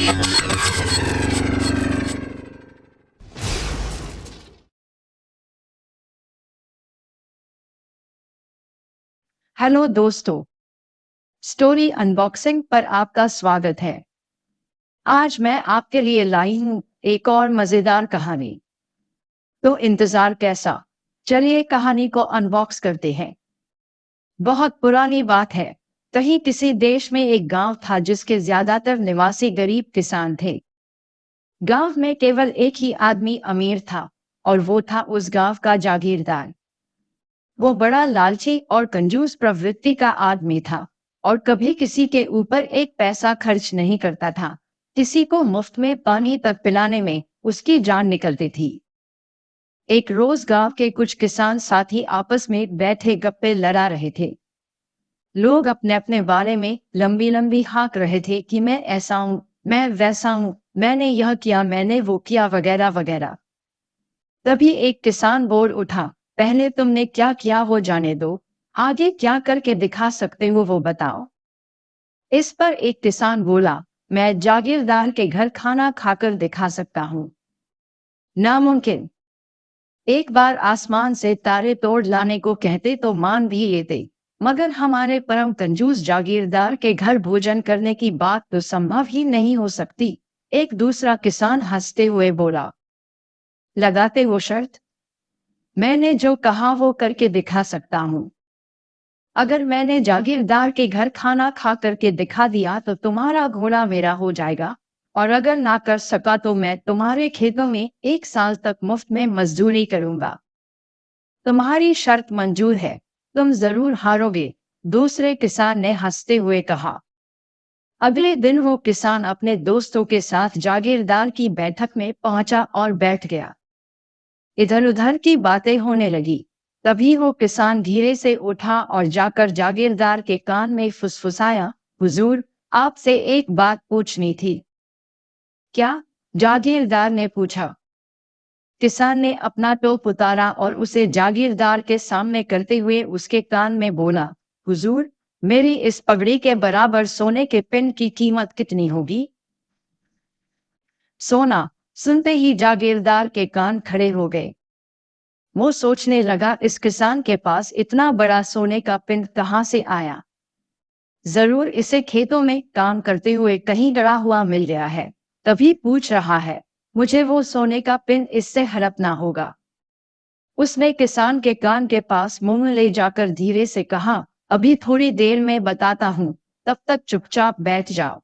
Hello दोस्तों, story unboxing पर आपका स्वागत है। आज मैं आपके लिए लाई हूँ एक और मजेदार कहानी। तो इंतजार कैसा? चलिए कहानी को अनबॉक्स करते हैं। बहुत पुरानी बात है। कहीं किसी देश में एक गांव था जिसके ज्यादातर निवासी गरीब किसान थे। गांव में केवल एक ही आदमी अमीर था और वो था उस गांव का जागीरदार। वो बड़ा लालची और कंजूस प्रवृत्ति का आदमी था और कभी किसी के ऊपर एक पैसा खर्च नहीं करता था। किसी को मुफ्त में पानी तक पिलाने में उसकी जान निकलती थी। एक रोज गांव के कुछ किसान साथी आपस में बैठे गप्पे लड़ा रहे थे। लोग अपने अपने बारे में लंबी लंबी हाँक रहे थे कि मैं ऐसा हूँ, मैं वैसा हूँ, मैंने यह किया, मैंने वो किया, वगैरह वगैरह। तभी एक किसान बोल उठा, पहले तुमने क्या किया वो जाने दो, आगे क्या करके दिखा सकते हो वो बताओ। इस पर एक किसान बोला, मैं जागीरदार के घर खाना खाकर दिखा सकता हूँ। नामुमकिन। एक बार आसमान से तारे तोड़ लाने को कहते तो मान भी लेते, मगर हमारे परम कंजूस जागीरदार के घर भोजन करने की बात तो संभव ही नहीं हो सकती। एक दूसरा किसान हंसते हुए बोला, लगाते हो शर्त? मैंने जो कहा वो करके दिखा सकता हूँ। अगर मैंने जागीरदार के घर खाना खा करके दिखा दिया तो तुम्हारा घोड़ा मेरा हो जाएगा, और अगर ना कर सका तो मैं तुम्हारे खेतों में 1 साल तक मुफ्त में मजदूरी करूंगा। तुम्हारी शर्त मंजूर है, तुम जरूर हारोगे, दूसरे किसान ने हंसते हुए कहा। अगले दिन वो किसान अपने दोस्तों के साथ जागीरदार की बैठक में पहुंचा और बैठ गया। इधर उधर की बातें होने लगी। तभी वो किसान धीरे से उठा और जाकर जागीरदार के कान में फुसफुसाया, हुजूर, आपसे एक बात पूछनी थी। क्या? जागीरदार ने पूछा। किसान ने अपना टोप उतारा और उसे जागीरदार के सामने करते हुए उसके कान में बोला, हुजूर, मेरी इस पगड़ी के बराबर सोने के पिंड की कीमत कितनी होगी? सोना। सुनते ही जागीरदार के कान खड़े हो गए। वो सोचने लगा, इस किसान के पास इतना बड़ा सोने का पिंड कहाँ से आया? जरूर इसे खेतों में काम करते हुए कहीं गड़ा हुआ मिल गया है, तभी पूछ रहा है। मुझे वो सोने का पिंड इससे हड़पना होगा। उसने किसान के कान के पास मुंह ले जाकर धीरे से कहा, अभी थोड़ी देर में बताता हूँ, तब तक चुपचाप बैठ जाओ।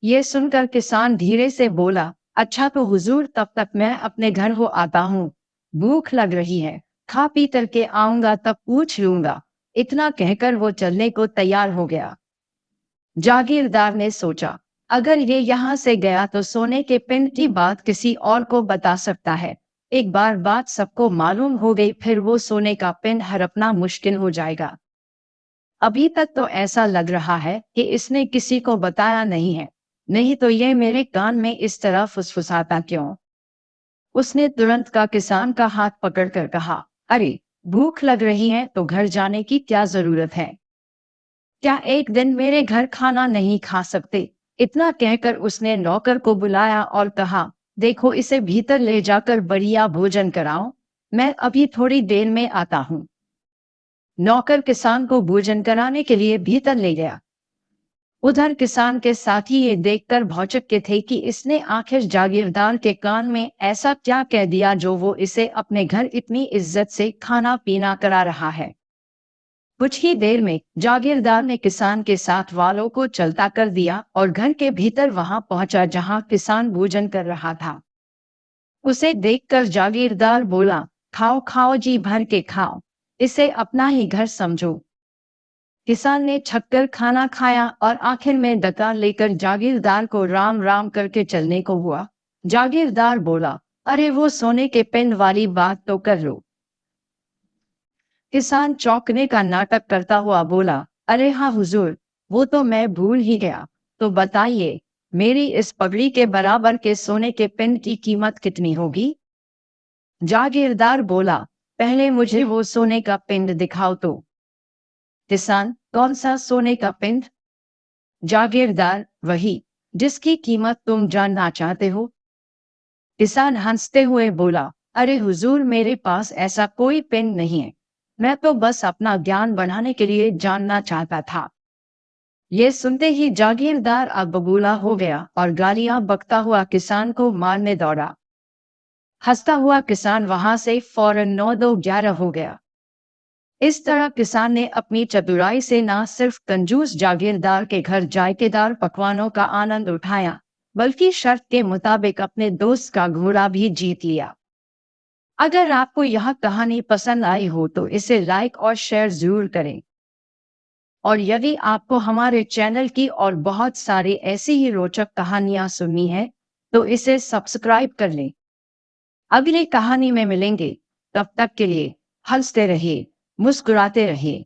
ये सुनकर किसान धीरे से बोला, अच्छा तो हुजूर, तब तक मैं अपने घर हो आता हूँ। भूख लग रही है, खा पी करके आऊंगा तब पूछ लूंगा। इतना कहकर वो चलने को तैयार हो गया। जागीरदार ने सोचा, अगर ये यहाँ से गया तो सोने के पिंड की बात किसी और को बता सकता है। एक बार बात सबको मालूम हो गई फिर वो सोने का पिंड हड़पना मुश्किल हो जाएगा। अभी तक तो ऐसा लग रहा है कि इसने किसी को बताया नहीं है, नहीं तो ये मेरे कान में इस तरह फुसफुसाता क्यों? उसने तुरंत का किसान का हाथ पकड़कर कहा, अरे, भूख लग रही है तो घर जाने की क्या जरूरत है? क्या एक दिन मेरे घर खाना नहीं खा सकते? इतना कहकर उसने नौकर को बुलाया और कहा, देखो इसे भीतर ले जाकर बढ़िया भोजन कराओ, मैं अभी थोड़ी देर में आता हूँ। नौकर किसान को भोजन कराने के लिए भीतर ले गया। उधर किसान के साथी ये देखकर भौचक्के थे कि इसने आखिर जागीरदार के कान में ऐसा क्या कह दिया जो वो इसे अपने घर इतनी इज्जत से खाना पीना करा रहा है। कुछ ही देर में जागीरदार ने किसान के साथ वालों को चलता कर दिया और घर के भीतर वहां पहुंचा जहां किसान भोजन कर रहा था। उसे देखकर जागीरदार बोला, खाओ खाओ जी भर के खाओ, इसे अपना ही घर समझो। किसान ने छक्कर खाना खाया और आखिर में डकार लेकर जागीरदार को राम राम करके चलने को हुआ। जागीरदार बोला, अरे वो सोने के पेन वाली बात तो कर लो। किसान चौंकने का नाटक करता हुआ बोला, अरे हाँ हुजूर, वो तो मैं भूल ही गया। तो बताइए, मेरी इस पगड़ी के बराबर के सोने के पिंड की कीमत कितनी होगी? जागीरदार बोला, पहले मुझे वो सोने का पिंड दिखाओ तो। किसान, कौन सा सोने का पिंड? जागीरदार, वही जिसकी कीमत तुम जानना चाहते हो? किसान हंसते हुए बोला, अरे हुजूर, मेरे पास ऐसा कोई पेन नहीं है। मैं तो बस अपना ज्ञान बढ़ाने के लिए जानना चाहता था। ये सुनते ही जागीरदार अब बबूला हो गया और गालियां बकता हुआ किसान को मारने दौड़ा। हंसता हुआ किसान वहां से फौरन 9-2-11 हो गया। इस तरह किसान ने अपनी चतुराई से न सिर्फ कंजूस जागीरदार के घर जायकेदार पकवानों का आनंद उठाया, बल्कि शर्त के मुताबिक अपने दोस्त का घोड़ा भी जीत लिया। अगर आपको यह कहानी पसंद आई हो तो इसे लाइक और शेयर जरूर करें। और यदि आपको हमारे चैनल की और बहुत सारी ऐसी ही रोचक कहानियां सुननी है, तो इसे सब्सक्राइब कर लें। अगली कहानी में मिलेंगे, तब तक के लिए हंसते रहिए, मुस्कुराते रहिए।